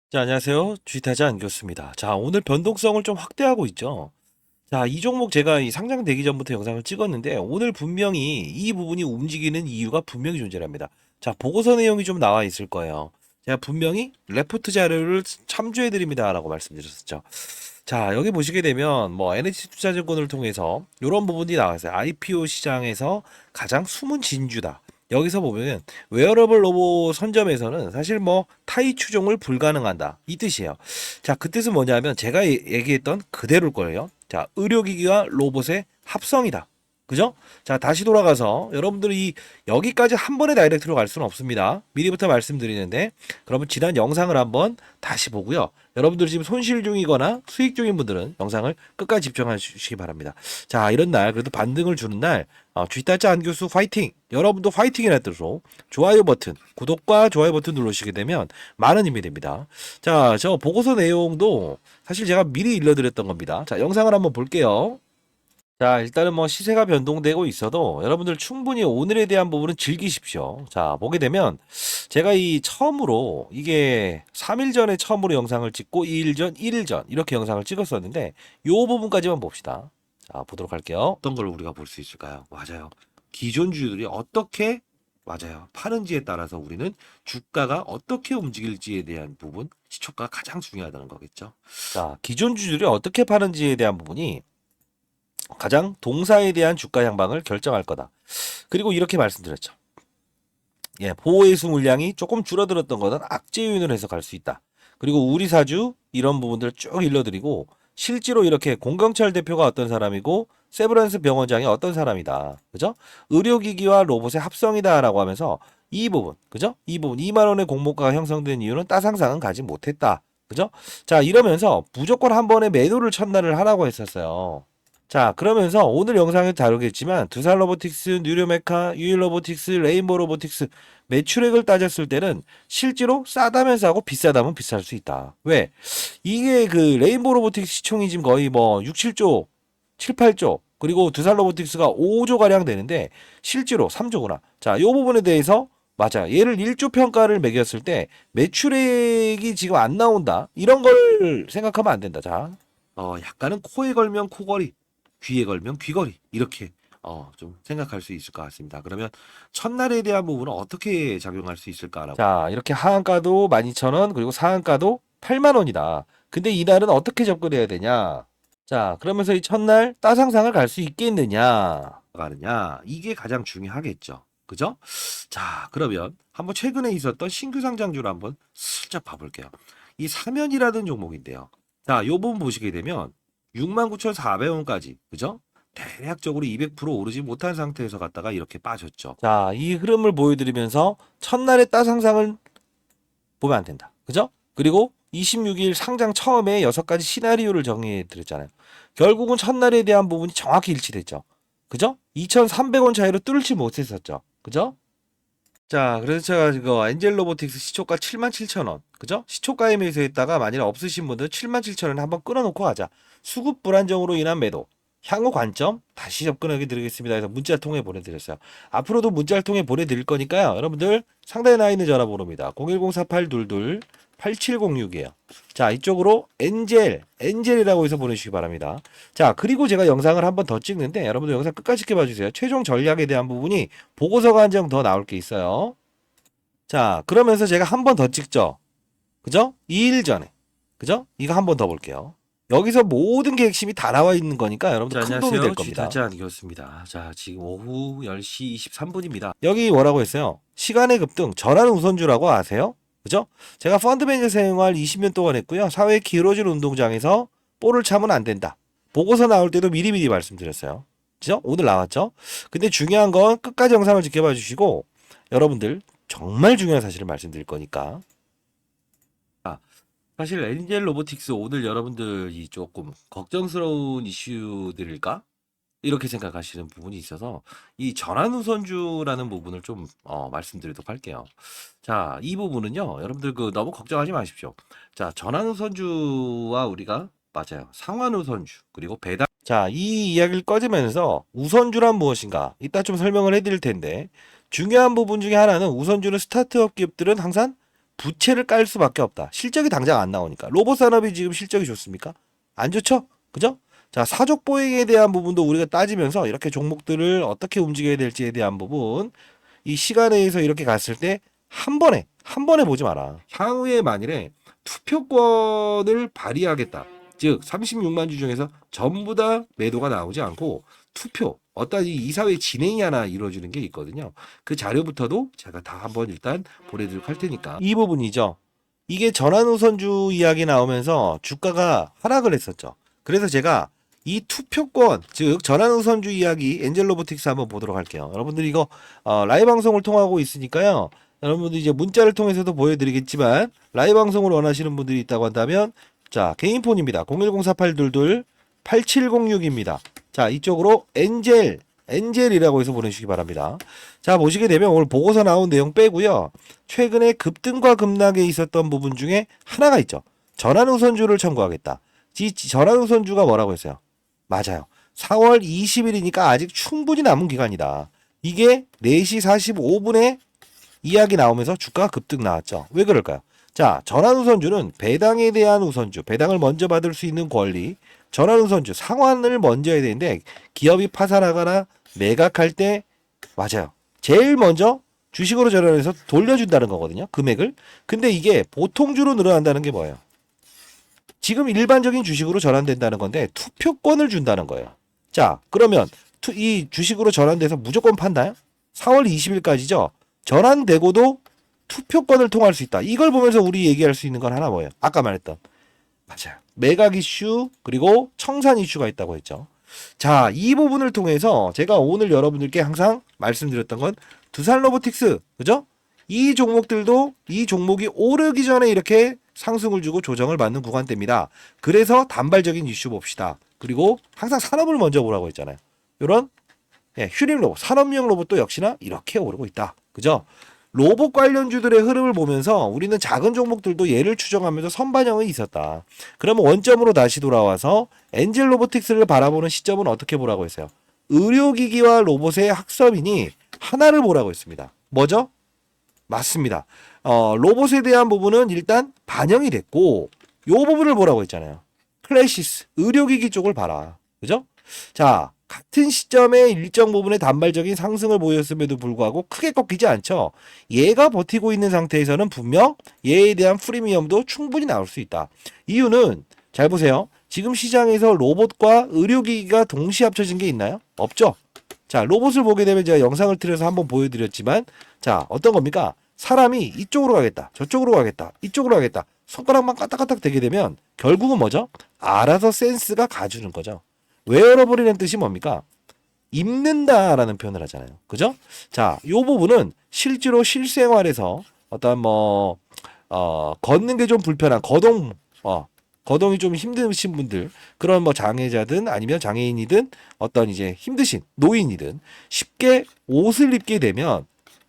자, 안녕하세요. 주식타자 안교수입니다. 자, 오늘 변동성을 좀 확대하고 있죠. 자, 이 종목 제가 이 상장되기 전부터 영상을 찍었는데 오늘 분명히 이 부분이 움직이는 이유가 분명히 존재합니다. 자, 보고서 내용이 좀 나와 있을 거예요. 제가 분명히 레포트 자료를 참조해 드립니다라고 말씀드렸었죠. 자, 여기 보시게 되면 뭐 NH투자증권을 통해서 이런 부분이 나왔어요. IPO 시장에서 가장 숨은 진주다. 여기서 보면 웨어러블 로봇 선점에서는 사실 뭐 타이 추종을 불가능한다 이 뜻이에요. 자, 그 뜻은 뭐냐면 제가 얘기했던 그대로일 거예요. 자, 의료기기와 로봇의 합성이다. 그죠? 자, 다시 돌아가서 여러분들이 여기까지 한 번에 다이렉트로 갈 수는 없습니다. 미리부터 말씀드리는데 그러면 지난 영상을 한번 다시 보고요. 여러분들 지금 손실 중이거나 수익 중인 분들은 영상을 끝까지 집중해 주시기 바랍니다. 자, 이런 날 그래도 반등을 주는 날 쥐따짜 안교수 파이팅! 여러분도 파이팅이라는 뜻으로 좋아요 버튼, 구독과 좋아요 버튼 누르시게 되면 많은 힘이 됩니다. 자, 저 보고서 내용도 사실 제가 미리 일러드렸던 겁니다. 자, 영상을 한번 볼게요. 자, 일단은 뭐 시세가 변동되고 있어도 여러분들 충분히 오늘에 대한 부분은 즐기십시오. 자, 보게 되면 제가 이 처음으로 이게 3일 전에 처음으로 영상을 찍고 2일 전, 1일 전 이렇게 영상을 찍었었는데 요 부분까지만 봅시다. 자, 보도록 할게요. 어떤 걸 우리가 볼 수 있을까요? 맞아요. 기존주들이 어떻게 맞아요. 파는지에 따라서 우리는 주가가 어떻게 움직일지에 대한 부분, 시초가가 가장 중요하다는 거겠죠. 자, 기존주들이 어떻게 파는지에 대한 부분이 가장 동사에 대한 주가 향방을 결정할 거다. 그리고 이렇게 말씀드렸죠. 예, 보호해수 물량이 조금 줄어들었던 것은 악재 요인을 해석할 수 있다. 그리고 우리 사주 이런 부분들을 쭉 일러드리고 실제로 이렇게 공경철 대표가 어떤 사람이고 세브란스 병원장이 어떤 사람이다. 그죠? 의료기기와 로봇의 합성이다라고 하면서 이 부분, 그죠? 이 부분 2만 원의 공모가가 형성된 이유는 따상상은 가지 못했다. 그죠? 자, 이러면서 무조건 한 번에 매도를 첫날을 하라고 했었어요. 자, 그러면서 오늘 영상에 다루겠지만 두산 로보틱스, 뉴로메카, 유일 로보틱스, 레인보우 로보틱스 매출액을 따졌을 때는 실제로 싸다면 싸고 비싸다면 비쌀 수 있다. 왜? 이게 그 레인보우 로보틱스 시총이 지금 거의 뭐 6, 7조, 7, 8조 그리고 두산 로보틱스가 5조 가량 되는데 실제로 3조구나. 자, 이 부분에 대해서 맞아. 얘를 1조 평가를 매겼을 때 매출액이 지금 안 나온다. 이런 걸 생각하면 안 된다. 자, 약간은 코에 걸면 코걸이, 귀에 걸면 귀걸이 이렇게 좀 생각할 수 있을 것 같습니다. 그러면 첫날에 대한 부분은 어떻게 작용할 수 있을까라고. 자, 이렇게 하한가도 12,000원 그리고 상한가도 8만 원이다. 근데 이날은 어떻게 접근해야 되냐? 자, 그러면서 이 첫날 따상상을 갈 수 있겠느냐? 가느냐? 이게 가장 중요하겠죠. 그죠? 자, 그러면 한번 최근에 있었던 신규 상장주를 한번 슬쩍 봐볼게요. 이 사면이라는 종목인데요. 자, 요 부분 보시게 되면 69,400원까지, 그죠? 대략적으로 200% 오르지 못한 상태에서 갔다가 이렇게 빠졌죠. 자, 이 흐름을 보여드리면서 첫날의 따상상을 보면 안 된다. 그죠? 그리고 26일 상장 처음에 6가지 시나리오를 정리해 드렸잖아요. 결국은 첫날에 대한 부분이 정확히 일치됐죠. 그죠? 2,300원 차이로 뚫지 못했었죠. 그죠? 자, 그래서 제가 이거 엔젤 로보틱스 시초가 77,000원. 그죠? 시초가에 매수했다가 만일 없으신 분들 77,000원에 한번 끊어놓고 가자. 수급 불안정으로 인한 매도. 향후 관점 다시 접근하게 드리겠습니다. 그래서 문자를 통해 보내드렸어요. 앞으로도 문자를 통해 보내드릴 거니까요. 여러분들 상단에 나와 있는 전화번호입니다. 010-4822-8706이에요. 자, 이쪽으로 엔젤이라고 해서 보내주시기 바랍니다. 자, 그리고 제가 영상을 한번 더 찍는데 여러분들 영상 끝까지 지켜봐 주세요. 최종 전략에 대한 부분이 보고서가 한 장 더 나올 게 있어요. 자, 그러면서 제가 한 번 더 찍죠. 그죠? 2일 전에. 그죠? 이거 한 번 더 볼게요. 여기서 모든 게 핵심이 다 나와 있는 거니까 여러분들 큰 도움이 될 겁니다. 주타자 안기였습니다. 자, 지금 오후 10시 23분입니다. 여기 뭐라고 했어요? 시간의 급등, 전환 우선주라고 아세요? 그죠? 제가 펀드 매니저 생활 20년 동안 했고요. 사회 길어진 운동장에서 볼을 차면 안 된다. 보고서 나올 때도 미리미리 말씀드렸어요. 그죠? 오늘 나왔죠? 근데 중요한 건 끝까지 영상을 지켜봐 주시고 여러분들 정말 중요한 사실을 말씀드릴 거니까. 사실 엔젤 로보틱스 오늘 여러분들이 조금 걱정스러운 이슈들일까? 이렇게 생각하시는 부분이 있어서 이 전환 우선주라는 부분을 좀 말씀드리도록 할게요. 자, 이 부분은요. 여러분들 너무 걱정하지 마십시오. 자, 전환 우선주와 우리가 맞아요. 상환 우선주 그리고 배당. 자, 이 이야기를 꺼지면서 우선주란 무엇인가? 이따 좀 설명을 해드릴 텐데 중요한 부분 중에 하나는 우선주는 스타트업 기업들은 항상 부채를 깔 수밖에 없다. 실적이 당장 안 나오니까. 로봇 산업이 지금 실적이 좋습니까? 안 좋죠? 그죠? 자, 사족 보행에 대한 부분도 우리가 따지면서 이렇게 종목들을 어떻게 움직여야 될지에 대한 부분, 이 시간에서 이렇게 갔을 때 한 번에 보지 마라. 향후에 만일에 투표권을 발휘하겠다. 즉 36만 주 중에서 전부 다 매도가 나오지 않고 투표 어떤 이 이사회 진행이 하나 이루어지는 게 있거든요. 그 자료부터도 제가 다 한번 일단 보내드리도록 할 테니까 이 부분이죠. 이게 전환우선주 이야기 나오면서 주가가 하락을 했었죠. 그래서 제가 이 투표권, 즉 전환우선주 이야기 엔젤로보틱스 한번 보도록 할게요. 여러분들 이거 라이브 방송을 통하고 있으니까요. 여러분들 이제 문자를 통해서도 보여드리겠지만 라이브 방송을 원하시는 분들이 있다고 한다면 자 개인폰입니다. 0104822-8706입니다. 자 이쪽으로 엔젤이라고 해서 보내주시기 바랍니다. 자 보시게 되면 오늘 보고서 나온 내용 빼고요. 최근에 급등과 급락에 있었던 부분 중에 하나가 있죠. 전환우선주를 청구하겠다. 이 전환우선주가 뭐라고 했어요? 맞아요. 4월 20일이니까 아직 충분히 남은 기간이다. 이게 4시 45분에 이야기 나오면서 주가가 급등 나왔죠. 왜 그럴까요? 자, 전환우선주는 배당에 대한 우선주, 배당을 먼저 받을 수 있는 권리, 전환우선주, 상환을 먼저 해야 되는데 기업이 파산하거나 매각할 때 맞아요. 제일 먼저 주식으로 전환해서 돌려준다는 거거든요. 금액을. 근데 이게 보통주로 늘어난다는 게 뭐예요? 지금 일반적인 주식으로 전환된다는 건데 투표권을 준다는 거예요. 자, 그러면 이 주식으로 전환돼서 무조건 판다요? 4월 20일까지죠. 전환되고도 투표권을 통할 수 있다. 이걸 보면서 우리 얘기할 수 있는 건 하나 뭐예요? 아까 말했던 맞아요. 매각 이슈 그리고 청산 이슈가 있다고 했죠. 자, 이 부분을 통해서 제가 오늘 여러분들께 항상 말씀드렸던 건 두산로보틱스, 그죠? 이 종목들도 이 종목이 오르기 전에 이렇게 상승을 주고 조정을 받는 구간대입니다. 그래서 단발적인 이슈 봅시다. 그리고 항상 산업을 먼저 보라고 했잖아요. 이런 휴림 로봇, 산업용 로봇도 역시나 이렇게 오르고 있다. 그죠? 로봇 관련주들의 흐름을 보면서 우리는 작은 종목들도 얘를 추정하면서 선반영이 있었다. 그러면 원점으로 다시 돌아와서 엔젤 로보틱스를 바라보는 시점은 어떻게 보라고 했어요? 의료기기와 로봇의 학습이니 하나를 보라고 했습니다. 뭐죠? 맞습니다. 로봇에 대한 부분은 일단 반영이 됐고 요 부분을 보라고 했잖아요. 클래시스, 의료기기 쪽을 봐라. 그죠? 자, 같은 시점에 일정 부분의 단발적인 상승을 보였음에도 불구하고 크게 꺾이지 않죠. 얘가 버티고 있는 상태에서는 분명 얘에 대한 프리미엄도 충분히 나올 수 있다. 이유는 잘 보세요. 지금 시장에서 로봇과 의료기기가 동시에 합쳐진 게 있나요? 없죠. 자, 로봇을 보게 되면 제가 영상을 틀어서 한번 보여드렸지만 자, 어떤 겁니까? 사람이 이쪽으로 가겠다, 저쪽으로 가겠다, 이쪽으로 가겠다. 손가락만 까딱까딱 대게 되면 결국은 뭐죠? 알아서 센스가 가주는 거죠. 웨어러블이라는 뜻이 뭡니까? 입는다라는 표현을 하잖아요. 그죠? 자, 요 부분은 실제로 실생활에서 어떤 걷는 게 좀 불편한 거동이 좀 힘드신 분들, 그런 장애자든 아니면 장애인이든 어떤 이제 힘드신 노인이든 쉽게 옷을 입게 되면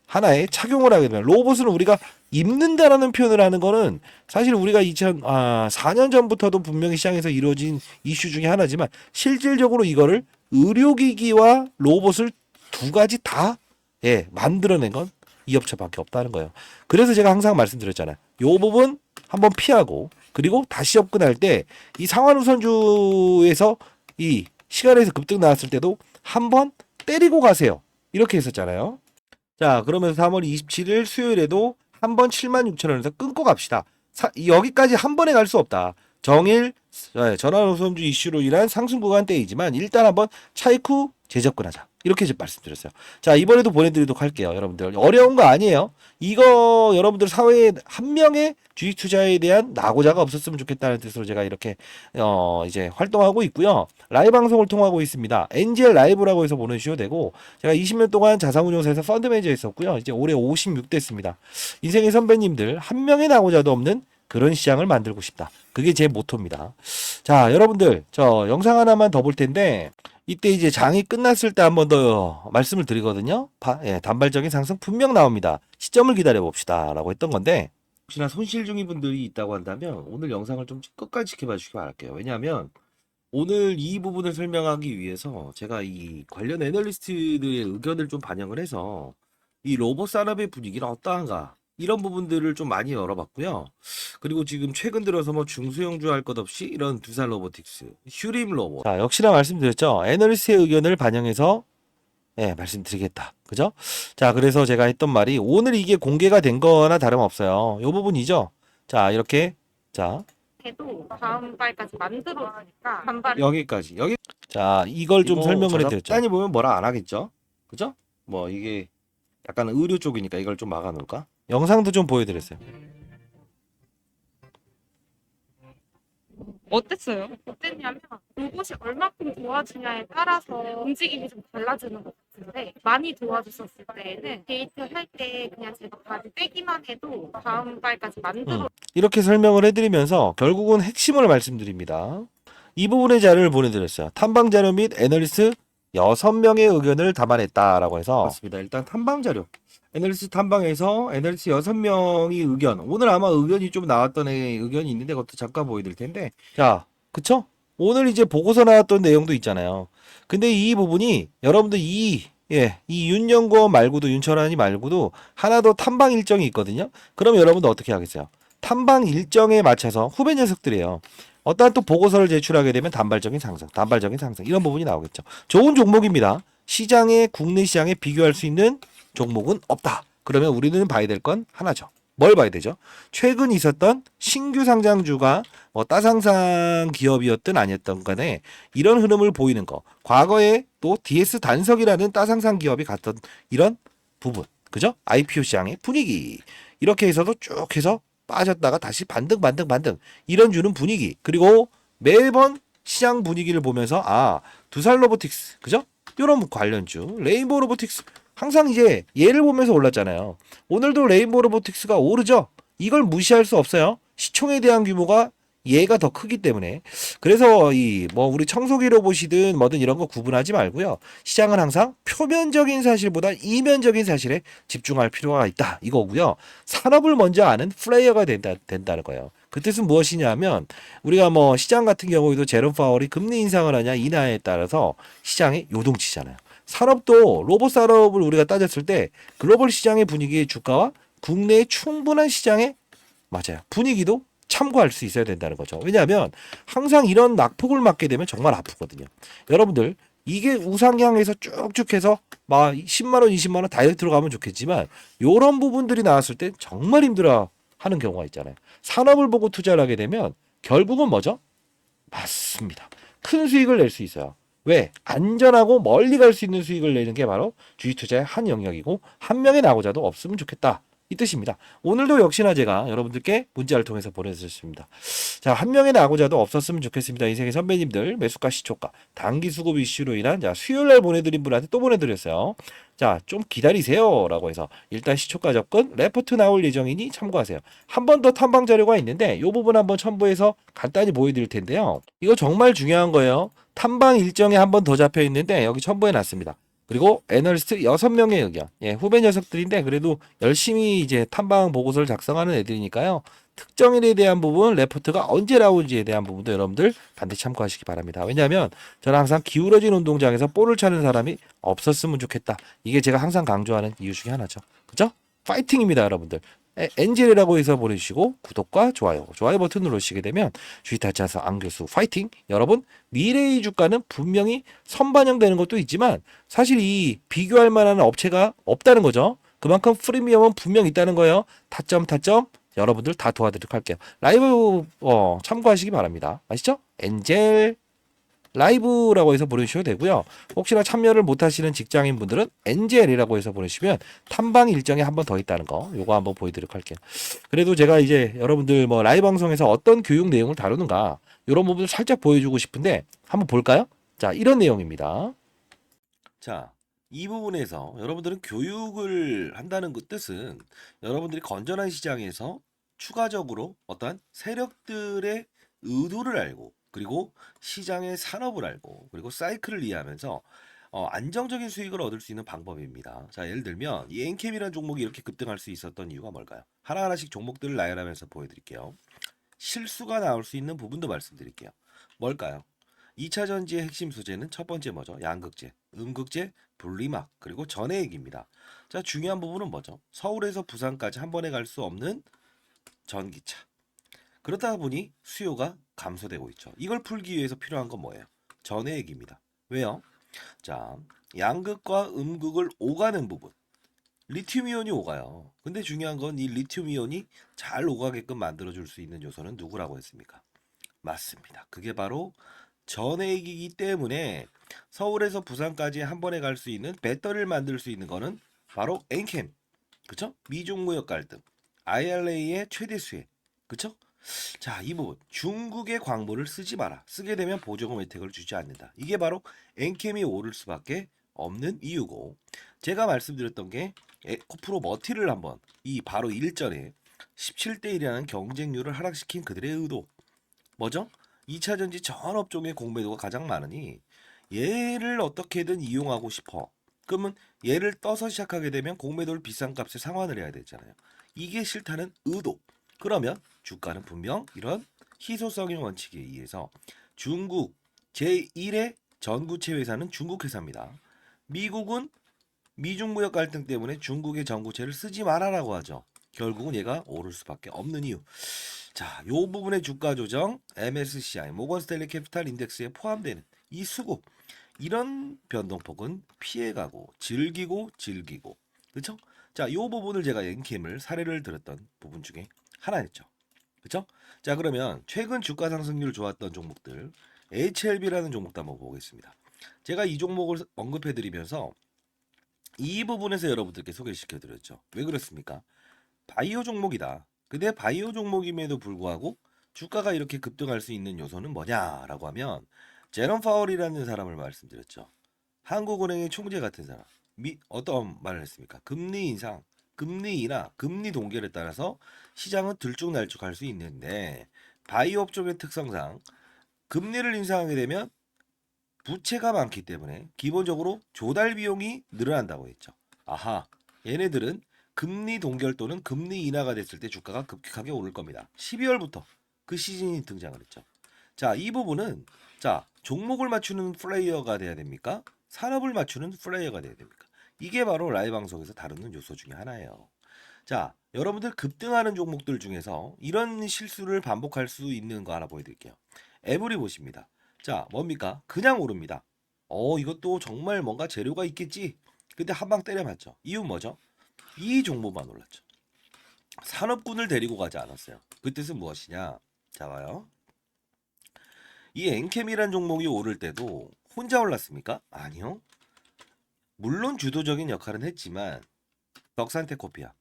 하나의 착용을 하게 되면 로봇은 우리가 입는다라는 표현을 하는 거는 사실 우리가 2004년 전부터도 분명히 시장에서 이루어진 이슈 중에 하나지만 실질적으로 이거를 의료기기와 로봇을 두 가지 다 만들어낸 건 이 업체밖에 없다는 거예요. 그래서 제가 항상 말씀드렸잖아요. 요 부분 한번 피하고 그리고 다시 접근할 때 이 상환우선주에서 이 시간에서 급등 나왔을 때도 한번 때리고 가세요. 이렇게 했었잖아요. 자, 그러면서 3월 27일 수요일에도 한번 76,000원에서 끊고 갑시다. 여기까지 한 번에 갈 수 없다. 정일 전환우선주 이슈로 인한 상승 구간대이지만 일단 한번 차익 후 재접근하자. 이렇게 말씀드렸어요. 자, 이번에도 보내드리도록 할게요. 여러분들 어려운 거 아니에요. 이거 여러분들 사회에 한 명의 주식 투자에 대한 낙오자가 없었으면 좋겠다는 뜻으로 제가 이렇게 이제 활동하고 있고요. 라이브 방송을 통하고 있습니다. NGL 라이브라고 해서 보내주셔도 되고 제가 20년 동안 자산운용사에서 펀드 매니저 했었고요. 이제 올해 56 됐습니다. 인생의 선배님들 한 명의 낙오자도 없는 그런 시장을 만들고 싶다. 그게 제 모토입니다. 자, 여러분들 저 영상 하나만 더 볼 텐데 이때 이제 장이 끝났을 때 한 번 더 말씀을 드리거든요. 단발적인 상승 분명 나옵니다. 시점을 기다려 봅시다 라고 했던 건데 혹시나 손실 중인 분들이 있다고 한다면 오늘 영상을 좀 끝까지 지켜봐 주시기 바랄게요. 왜냐하면 오늘 이 부분을 설명하기 위해서 제가 이 관련 애널리스트들의 의견을 좀 반영을 해서 이 로봇 산업의 분위기는 어떠한가, 이런 부분들을 좀 많이 열어봤고요. 그리고 지금 최근 들어서 뭐 중소형주 할 것 없이 이런 두산 로보틱스, 휴림 로봇. 자, 역시나 말씀드렸죠. 애널리스트의 의견을 반영해서 말씀드리겠다. 그죠? 자, 그래서 제가 했던 말이 오늘 이게 공개가 된 거나 다름없어요. 요 부분이죠. 자, 이렇게 자, 해도 다음 달까지 만들어주니까 반발. 여기까지. 자, 이걸 좀 이거 설명을 해드렸죠. 저작단이 보면 뭐라 안 하겠죠? 그죠? 뭐 이게 약간 의료 쪽이니까 이걸 좀 막아놓을까? 영상도 좀 보여드렸어요. 어땠어요? 어땠냐면 로봇이 얼마큼 도와주냐에 따라서 움직임이 좀 달라지는 것 같은데 많이 도와줬었을 때에는 데이트 할 때 그냥 제가 바로 빼기만 해도 다음 달까지 만들어. 이렇게 설명을 해드리면서 결국은 핵심을 말씀드립니다. 이 부분의 자료를 보내드렸어요. 탐방 자료 및 애널리스트 6명의 의견을 담아냈다라고 해서 맞습니다. 일단 탐방 자료. 애널리스트 탐방에서 애널리스트 6명이 의견. 오늘 아마 의견이 좀 나왔던 의견이 있는데 그것도 잠깐 보여드릴 텐데. 자, 그쵸? 오늘 이제 보고서 나왔던 내용도 있잖아요. 근데 이 부분이 여러분들 이 윤연구원 말고도 윤철환이 말고도 하나 더 탐방 일정이 있거든요. 그럼 여러분들 어떻게 하겠어요? 탐방 일정에 맞춰서 후배 녀석들이에요. 어떠한 또 보고서를 제출하게 되면 단발적인 상승 이런 부분이 나오겠죠. 좋은 종목입니다. 국내 시장에 비교할 수 있는 종목은 없다. 그러면 우리는 봐야 될 건 하나죠. 뭘 봐야 되죠? 최근 있었던 신규 상장주가 뭐 따상상 기업이었든 아니었던 간에 이런 흐름을 보이는 거. 과거에 또 DS 단석이라는 따상상 기업이 갔던 이런 부분. 그죠? IPO 시장의 분위기. 이렇게 해서도 쭉 해서 빠졌다가 다시 반등 이런 주는 분위기. 그리고 매번 시장 분위기를 보면서 두산 로보틱스. 그죠? 이런 관련주. 레인보우 로보틱스. 항상 이제 얘를 보면서 올랐잖아요. 오늘도 레인보우 로보틱스가 오르죠. 이걸 무시할 수 없어요. 시총에 대한 규모가 얘가 더 크기 때문에. 그래서 우리 청소기 로봇이든 뭐든 이런 거 구분하지 말고요. 시장은 항상 표면적인 사실보다 이면적인 사실에 집중할 필요가 있다. 이거고요. 산업을 먼저 아는 플레이어가 된다는 거예요. 그 뜻은 무엇이냐면 우리가 뭐 시장 같은 경우에도 제롬 파월이 금리 인상을 하냐 인하에 따라서 시장이 요동치잖아요. 산업도 로봇 산업을 우리가 따졌을 때 글로벌 시장의 분위기의 주가와 국내의 충분한 시장의 분위기도 참고할 수 있어야 된다는 거죠. 왜냐하면 항상 이런 낙폭을 맞게 되면 정말 아프거든요. 여러분들 이게 우상향해서 쭉쭉 해서 막 10만 원, 20만 원 다이렉트로 가면 좋겠지만 이런 부분들이 나왔을 때 정말 힘들어 하는 경우가 있잖아요. 산업을 보고 투자를 하게 되면 결국은 뭐죠? 맞습니다. 큰 수익을 낼 수 있어요. 왜? 안전하고 멀리 갈 수 있는 수익을 내는 게 바로 주식 투자의 한 영역이고 한 명의 낙오자도 없으면 좋겠다. 이 뜻입니다. 오늘도 역시나 제가 여러분들께 문자를 통해서 보내드렸습니다. 자, 한 명의 낙오자도 없었으면 좋겠습니다. 인생의 선배님들 매수가 시초가 단기 수급 이슈로 인한 수요일날 보내드린 분한테 또 보내드렸어요. 자, 좀 기다리세요 라고 해서 일단 시초가 접근 레포트 나올 예정이니 참고하세요. 한 번 더 탐방 자료가 있는데 이 부분 한번 첨부해서 간단히 보여드릴 텐데요. 이거 정말 중요한 거예요. 탐방 일정에 한 번 더 잡혀 있는데 여기 첨부해 놨습니다. 그리고 애널리스트 6명의 의견. 후배 녀석들인데 그래도 열심히 이제 탐방 보고서를 작성하는 애들이니까요. 특정인에 대한 부분, 레포트가 언제 나오는지에 대한 부분도 여러분들 반드시 참고하시기 바랍니다. 왜냐하면 저는 항상 기울어진 운동장에서 볼을 차는 사람이 없었으면 좋겠다. 이게 제가 항상 강조하는 이유 중에 하나죠. 그죠? 파이팅입니다, 여러분들. 엔젤이라고 해서 보내주시고 구독과 좋아요 버튼 누르시게 되면 주식타짜서 안교수 파이팅. 여러분 미래의 주가는 분명히 선반영되는 것도 있지만 사실 이 비교할 만한 업체가 없다는 거죠. 그만큼 프리미엄은 분명 있다는 거예요. 타점 여러분들 다 도와드리도록 할게요. 라이브 참고하시기 바랍니다. 아시죠? 엔젤 라이브라고 해서 보내주셔도 되고요. 혹시나 참여를 못하시는 직장인분들은 엔젤이라고 해서 보내시면 탐방 일정에 한 번 더 있다는 거 요거 한번 보여드리도록 할게요. 그래도 제가 이제 여러분들 뭐 라이브 방송에서 어떤 교육 내용을 다루는가 이런 부분을 살짝 보여주고 싶은데 한번 볼까요? 자, 이런 내용입니다. 자, 이 부분에서 여러분들은 교육을 한다는 그 뜻은 여러분들이 건전한 시장에서 추가적으로 어떠한 세력들의 의도를 알고 그리고 시장의 산업을 알고 그리고 사이클을 이해하면서 안정적인 수익을 얻을 수 있는 방법입니다. 자, 예를 들면 이 엔캠이라는 종목이 이렇게 급등할 수 있었던 이유가 뭘까요? 하나하나씩 종목들을 나열하면서 보여드릴게요. 실수가 나올 수 있는 부분도 말씀드릴게요. 뭘까요? 2차 전지의 핵심 소재는 첫 번째 뭐죠? 양극재, 음극재, 분리막, 그리고 전해액입니다. 자, 중요한 부분은 뭐죠? 서울에서 부산까지 한 번에 갈 수 없는 전기차. 그렇다 보니 수요가 감소되고 있죠. 이걸 풀기 위해서 필요한 건 뭐예요? 전해액입니다. 왜요? 자, 양극과 음극을 오가는 부분. 리튬 이온이 오가요. 근데 중요한 건 이 리튬 이온이 잘 오가게끔 만들어줄 수 있는 요소는 누구라고 했습니까? 맞습니다. 그게 바로 전해액이기 때문에 서울에서 부산까지 한 번에 갈 수 있는 배터리를 만들 수 있는 거는 바로 엔캠. 그쵸? 미중무역 갈등. IRA의 최대 수혜. 그쵸? 자, 이 부분. 중국의 광물을 쓰지 마라. 쓰게 되면 보조금 혜택을 주지 않는다. 이게 바로 엔캠이 오를 수밖에 없는 이유고, 제가 말씀드렸던 게 에코프로 머티를 한번 이 바로 일전에 17대 1이라는 경쟁률을 하락시킨 그들의 의도. 뭐죠? 2차 전지 전 업종의 공매도가 가장 많으니 얘를 어떻게든 이용하고 싶어. 그러면 얘를 떠서 시작하게 되면 공매도를 비싼 값에 상환을 해야 되잖아요. 이게 싫다는 의도. 그러면 주가는 분명 이런 희소성의 원칙에 의해서 중국 제1의 전구체 회사는 중국 회사입니다. 미국은 미중 무역 갈등 때문에 중국의 전구체를 쓰지 말아라고 하죠. 결국은 얘가 오를 수밖에 없는 이유. 자, 요 부분의 주가 조정 MSCI 모건 스탠리 캐피탈 인덱스에 포함되는 이 수급, 이런 변동폭은 피해가고 즐기고 그렇죠? 자, 요 부분을 제가 엔캠을 사례를 들었던 부분 중에 하나였죠. 그렇죠? 자, 그러면 최근 주가 상승률 좋았던 종목들 HLB라는 종목도 한번 보겠습니다. 제가 이 종목을 언급해 드리면서 이 부분에서 여러분들께 소개시켜 드렸죠. 왜 그렇습니까? 바이오 종목이다. 근데 바이오 종목임에도 불구하고 주가가 이렇게 급등할 수 있는 요소는 뭐냐라고 하면 제롬 파월이라는 사람을 말씀드렸죠. 한국은행의 총재 같은 사람. 어떤 말을 했습니까? 금리 인상, 금리 인하, 금리 동결에 따라서 시장은 들쭉날쭉할 수 있는데 바이오 업종의 특성상 금리를 인상하게 되면 부채가 많기 때문에 기본적으로 조달 비용이 늘어난다고 했죠. 아하, 얘네들은 금리 동결 또는 금리 인하가 됐을 때 주가가 급격하게 오를 겁니다. 12월부터 그 시즌이 등장을 했죠. 자, 이 부분은 자, 종목을 맞추는 플레이어가 돼야 됩니까? 산업을 맞추는 플레이어가 돼야 됩니까? 이게 바로 라이브 방송에서 다루는 요소 중에 하나예요. 자, 여러분들 급등하는 종목들 중에서 이런 실수를 반복할 수 있는 거 하나 보여드릴게요. 에브리 보십니다. 자, 뭡니까? 그냥 오릅니다. 이것도 정말 뭔가 재료가 있겠지. 근데 한 방 때려 맞죠. 이유 뭐죠? 이 종목만 올랐죠. 산업군을 데리고 가지 않았어요. 그 뜻은 무엇이냐? 자, 봐요. 이 엔캠이란 종목이 오를 때도 혼자 올랐습니까? 아니요. 물론 주도적인 역할은 했지만 덕산테코피아,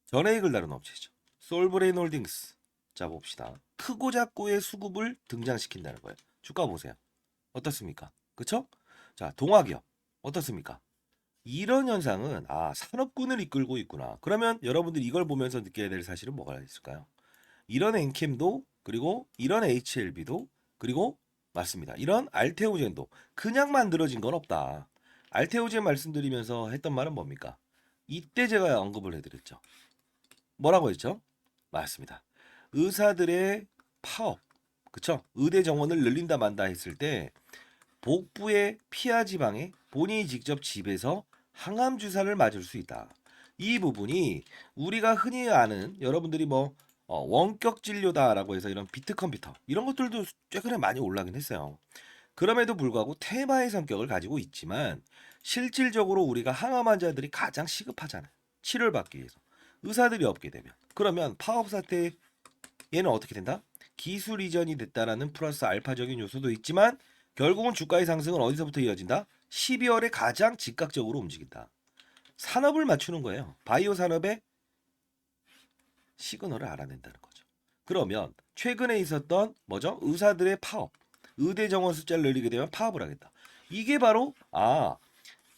전해익을 다룬 업체죠. 솔브레인 홀딩스. 자, 봅시다. 크고 작고의 수급을 등장시킨다는 거예요. 주가 보세요. 어떻습니까? 그쵸? 자, 동화기업 어떻습니까? 이런 현상은 산업군을 이끌고 있구나. 그러면 여러분들이 이걸 보면서 느껴야 될 사실은 뭐가 있을까요? 이런 엔캠도, 그리고 이런 HLB도, 그리고 맞습니다. 이런 알테오젠도 그냥 만들어진 건 없다. 알테오젠 말씀드리면서 했던 말은 뭡니까? 이때 제가 언급을 해드렸죠. 뭐라고 했죠? 맞습니다. 의사들의 파업, 그쵸? 의대 정원을 늘린다 만다 했을 때 복부의 피하 지방에 본인이 직접 집에서 항암 주사를 맞을 수 있다. 이 부분이 우리가 흔히 아는 여러분들이 원격 진료다라고 해서 이런 비트 컴퓨터 이런 것들도 최근에 많이 올라긴 했어요. 그럼에도 불구하고 테마의 성격을 가지고 있지만 실질적으로 우리가 항암 환자들이 가장 시급하잖아요. 치료를 받기 위해서. 의사들이 없게 되면. 그러면 파업 사태 얘는 어떻게 된다? 기술 이전이 됐다라는 플러스 알파적인 요소도 있지만 결국은 주가의 상승은 어디서부터 이어진다? 12월에 가장 즉각적으로 움직인다. 산업을 맞추는 거예요. 바이오 산업의 시그널을 알아낸다는 거죠. 그러면 최근에 있었던 뭐죠? 의사들의 파업, 의대 정원 숫자를 늘리게 되면 파업을 하겠다. 이게 바로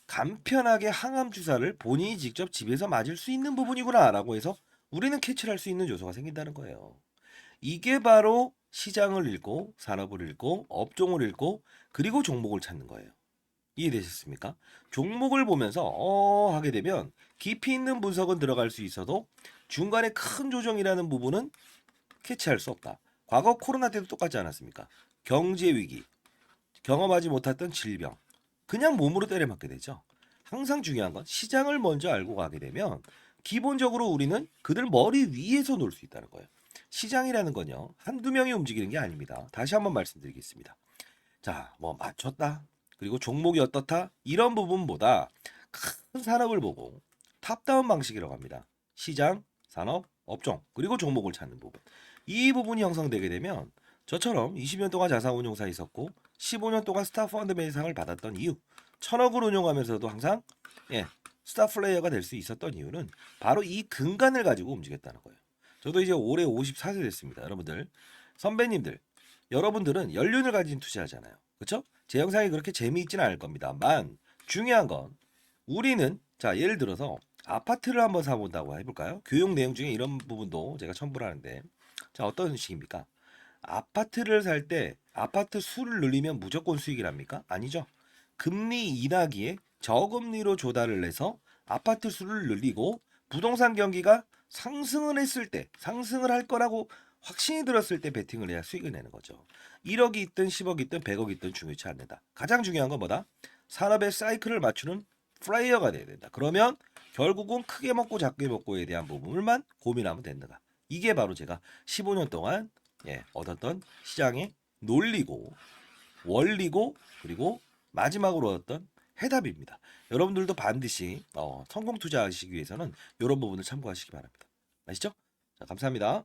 간편하게 항암 주사를 본인이 직접 집에서 맞을 수 있는 부분이구나라고 해서 우리는 캐치를 할 수 있는 요소가 생긴다는 거예요. 이게 바로 시장을 읽고 산업을 읽고 업종을 읽고 그리고 종목을 찾는 거예요. 이해되셨습니까? 종목을 보면서 하게 되면 깊이 있는 분석은 들어갈 수 있어도 중간에 큰 조정이라는 부분은 캐치할 수 없다. 과거 코로나 때도 똑같지 않았습니까? 경제 위기, 경험하지 못했던 질병, 그냥 몸으로 때려맞게 되죠. 항상 중요한 건 시장을 먼저 알고 가게 되면 기본적으로 우리는 그들 머리 위에서 놀 수 있다는 거예요. 시장이라는 건요, 한두 명이 움직이는 게 아닙니다. 다시 한번 말씀드리겠습니다. 자, 뭐 맞췄다, 그리고 종목이 어떻다, 이런 부분보다 큰 산업을 보고 탑다운 방식이라고 합니다. 시장, 산업, 업종, 그리고 종목을 찾는 부분. 이 부분이 형성되게 되면 저처럼 20년 동안 자산운용사에 있었고 15년 동안 스타펀드 매상을 받았던 이유, 1000억을 운용하면서도 항상 스타 플레이어가 될 수 있었던 이유는 바로 이 근간을 가지고 움직였다는 거예요. 저도 이제 올해 54세 됐습니다. 여러분들, 선배님들, 여러분들은 연륜을 가진 투자하잖아요. 그렇죠? 제 영상이 그렇게 재미있지는 않을 겁니다만 중요한 건 우리는, 자, 예를 들어서 아파트를 한번 사본다고 해볼까요? 교육 내용 중에 이런 부분도 제가 첨부를 하는데, 자, 어떤 식입니까? 아파트를 살 때 아파트 수를 늘리면 무조건 수익이랍니까? 아니죠. 금리 인하기에 저금리로 조달을 해서 아파트 수를 늘리고 부동산 경기가 상승을 했을 때, 상승을 할 거라고 확신이 들었을 때 베팅을 해야 수익을 내는 거죠. 1억이 있든 10억이 있든 100억이 있든 중요치 않는다. 가장 중요한 건 뭐다? 산업의 사이클을 맞추는 플레이어가 돼야 된다. 그러면 결국은 크게 먹고 작게 먹고에 대한 부분을만 고민하면 된다. 이게 바로 제가 15년 동안 얻었던 시장의 논리고 원리고 그리고 마지막으로 얻었던 해답입니다. 여러분들도 반드시 성공 투자하시기 위해서는 이런 부분을 참고하시기 바랍니다. 아시죠? 자, 감사합니다.